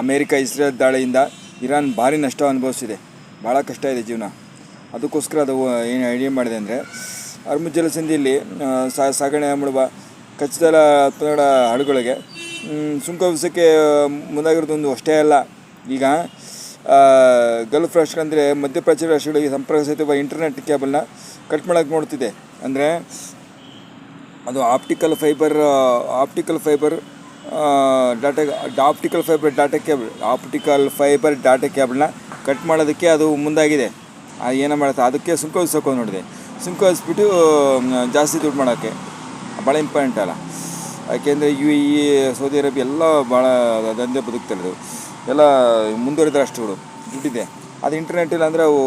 America Israel ದಾಳಿಯಿಂದ Iran ಭಾರಿ ನಷ್ಟ ಅನುಭವಿಸಿದೆ. ಭಾಳ ಕಷ್ಟ ಇದೆ ಜೀವನ. ಅದಕ್ಕೋಸ್ಕರ ಅದು ಏನು ಐಡಿಯಾ ಮಾಡಿದೆ ಅಂದರೆ, ಹರ್ಮುಜ್ ಜಲಸಂಧಿಯಲ್ಲಿ ಸಾಗಣೆ ಮಾಡುವ ಕಚ್ಚಾದ ಉತ್ಪನ್ನಗಳ ಹಡಗುಗಳಿಗೆ ಸುಂಕ ವಿಧಿಸೋಕ್ಕೆ ಮುಂದಾಗಿರೋದೊಂದು ಅಷ್ಟೇ ಅಲ್ಲ, ಈಗ ಗಲ್ಫ್ ರಾಷ್ಟ್ರಗಳಂದರೆ ಮಧ್ಯಪ್ರಾಚ್ಯ ರಾಷ್ಟ್ರಗಳಿಗೆ ಸಂಪರ್ಕ ಸಹಿತ ಇಂಟರ್ನೆಟ್ ಕೇಬಲ್ನ ಕಟ್ ಮಾಡೋಕ್ಕೆ ನೋಡ್ತಿದೆ. ಅಂದರೆ ಅದು ಆಪ್ಟಿಕಲ್ ಫೈಬರ್ ಡಾಟಾ ಕೇಬಲ್ನ ಕಟ್ ಮಾಡೋದಕ್ಕೆ ಅದು ಮುಂದಾಗಿದೆ. ಏನೋ ಮಾಡುತ್ತೆ, ಅದಕ್ಕೆ ಸುಂಕ ವಿಧಿಸೋಕೆ ನೋಡಿದೆ. ಸುಂಕ ವಿಧಿಸ್ಬಿಟ್ಟು ಜಾಸ್ತಿ ದುಡ್ಡು ಮಾಡೋಕ್ಕೆ ಭಾಳ ಇಂಪಾರ್ಟೆಂಟ್ ಅಲ್ಲ. ಯಾಕೆಂದರೆ ಸೌದಿ ಅರೇಬಿಯಾ ಎಲ್ಲ ಭಾಳ ದಂಧೆ ಬದುಕ್ತಿರೋದು, ಎಲ್ಲ ಮುಂದುವರಿದ ರಾಷ್ಟ್ರಗಳು, ದುಡ್ಡಿದೆ. ಅದು ಇಂಟರ್ನೆಟ್ ಇಲ್ಲ ಅಂದರೆ ಅವು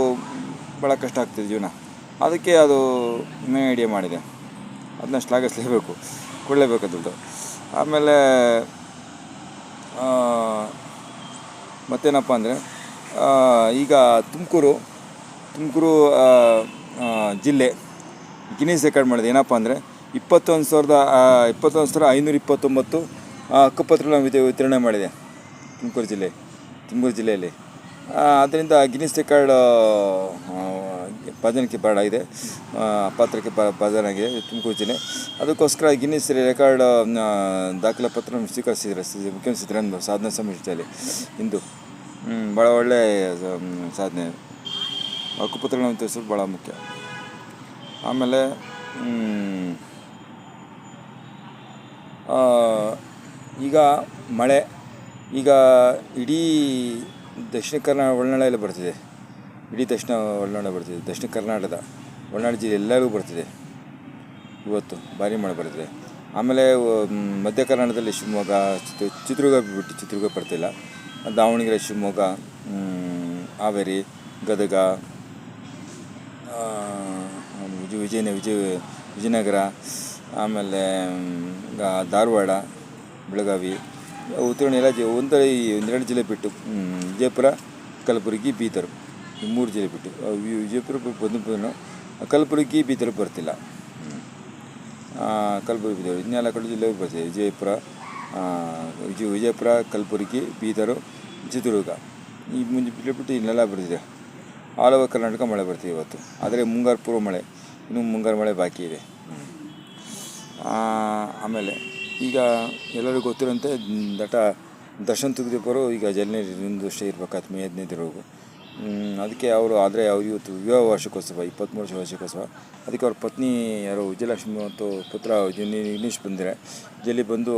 ಭಾಳ ಕಷ್ಟ ಆಗ್ತಿದೆ ಜೀವನ. ಅದಕ್ಕೆ ಅದು ಐಡಿಯಾ ಮಾಡಿದೆ. ಅದನ್ನ ಶ್ಲಾಘಿಸಲೇಬೇಕು, ಕೊಡಲೇಬೇಕು ದುಡ್ಡು. ಆಮೇಲೆ ಮತ್ತೇನಪ್ಪ ಅಂದರೆ, ಈಗ ತುಮಕೂರು ಜಿಲ್ಲೆ ಗಿನ್ನಿಸ್ ರೆಕಾರ್ಡ್ ಮಾಡಿದೆ. ಏನಪ್ಪ ಅಂದರೆ 21,529 ಹಕ್ಕುಪತ್ರಗಳನ್ನು ವಿತರಣೆ ಮಾಡಿದೆ ತುಮಕೂರು ಜಿಲ್ಲೆಯಲ್ಲಿ. ಅದರಿಂದ ಗಿನ್ನಿಸ್ ರೆಕಾರ್ಡ್ ಪಾತ್ರಕ್ಕೆ ಭಾಜನವಾಗಿದೆ ತುಮಕೂರು ಜಿಲ್ಲೆ. ಅದಕ್ಕೋಸ್ಕರ ಗಿನ್ನಿಸ್ ರೆಕಾರ್ಡ್ ದಾಖಲೆ ಪತ್ರವನ್ನು ಸ್ವೀಕರಿಸಿದರೆ ಮುಖ್ಯಮಂತ್ರಿ ಸಿದ್ದರಾಮಯ್ಯ ಸಾಧನೆ ಸಮಿತಿಯಲ್ಲಿ ಇಂದು. ಭಾಳ ಒಳ್ಳೆಯ ಸಾಧನೆ. ಹಕ್ಕುಪತ್ರಗಳನ್ನು ವಿತರಿಸೋದು ಭಾಳ ಮುಖ್ಯ. ಆಮೇಲೆ ಈಗ ಮಳೆ, ಈಗ ಇಡೀ ದಕ್ಷಿಣ ಕರ್ನಾಟಕ ಒಳನಾಡಲ್ಲಿ ಬರ್ತಿದೆ. ದಕ್ಷಿಣ ಕರ್ನಾಟಕದ ಒಳನಾಡು ಜಿಲ್ಲೆ ಎಲ್ಲರಿಗೂ ಬರ್ತಿದೆ. ಇವತ್ತು ಭಾರಿ ಮಳೆ ಬರ್ತಿದೆ. ಆಮೇಲೆ ಮಧ್ಯ ಕರ್ನಾಟಕದಲ್ಲಿ ಶಿವಮೊಗ್ಗ, ಚಿತ್ರದುರ್ಗ ಬರ್ತಿಲ್ಲ. ದಾವಣಗೆರೆ, ಶಿವಮೊಗ್ಗ, ಹಾವೇರಿ, ಗದಗ, ವಿಜಯನಗರ, ಆಮೇಲೆ ಧಾರವಾಡ, ಬೆಳಗಾವಿ, ಉತ್ತರಣ ಎಲ್ಲ ಒಂದೆರಡು ಜಿಲ್ಲೆ ಬಿಟ್ಟು ವಿಜಯಪುರ, ಕಲಬುರಗಿ, ಬೀದರ್, ಈ 3 ಜಿಲ್ಲೆ ಬಿಟ್ಟು ವಿಜಯಪುರ ಬಂದು ಕಲಬುರಗಿ, ಬೀದರ್ ಬರ್ತಿಲ್ಲ. ಕಲಬುರಗಿ, ಬೀದರ್ ಇನ್ನೆಲ್ಲ ಕಡೆ ಜಿಲ್ಲೆಗೆ ಬರ್ತಿದೆ. ವಿಜಯಪುರ, ಕಲಬುರಗಿ, ಬೀದರು, ಚಿತ್ರದುರ್ಗ ಈ 3 ಜಿಲ್ಲೆ ಬಿಟ್ಟು ಇನ್ನೆಲ್ಲ ಬರ್ತಿದೆ. ಆಲ್ ಓವರ್ ಕರ್ನಾಟಕ ಮಳೆ ಬರ್ತಿದೆ ಇವತ್ತು. ಆದರೆ ಮುಂಗಾರು ಪೂರ್ವ ಮಳೆ, ಇನ್ನೂ ಮುಂಗಾರು ಮಳೆ ಬಾಕಿ ಇದೆ. ಆಮೇಲೆ ಈಗ ಎಲ್ಲರಿಗೂ ಗೊತ್ತಿರೋಂತೆ ದರ್ಶನ್ ತೆಗೆದುಕೊರು ಈಗ ಜೈಲಿನಲ್ಲಿ ಅಷ್ಟೇ ಇರಬೇಕಾಯ್ತು, ಮೇ 15 ಅದಕ್ಕೆ ಅವರು ಇವತ್ತು ವಿವಾಹ ವಾರ್ಷಿಕೋತ್ಸವ, 23 ವಾರ್ಷಿಕೋತ್ಸವ. ಅದಕ್ಕೆ ಅವ್ರ ಪತ್ನಿ ಯಾರು ವಿಜಯಲಕ್ಷ್ಮಿ ಮತ್ತು ಪುತ್ರ ವಿಘ್ನೇಶ್ ಬಂದರೆ ಜೈಲಿಗೆ ಬಂದು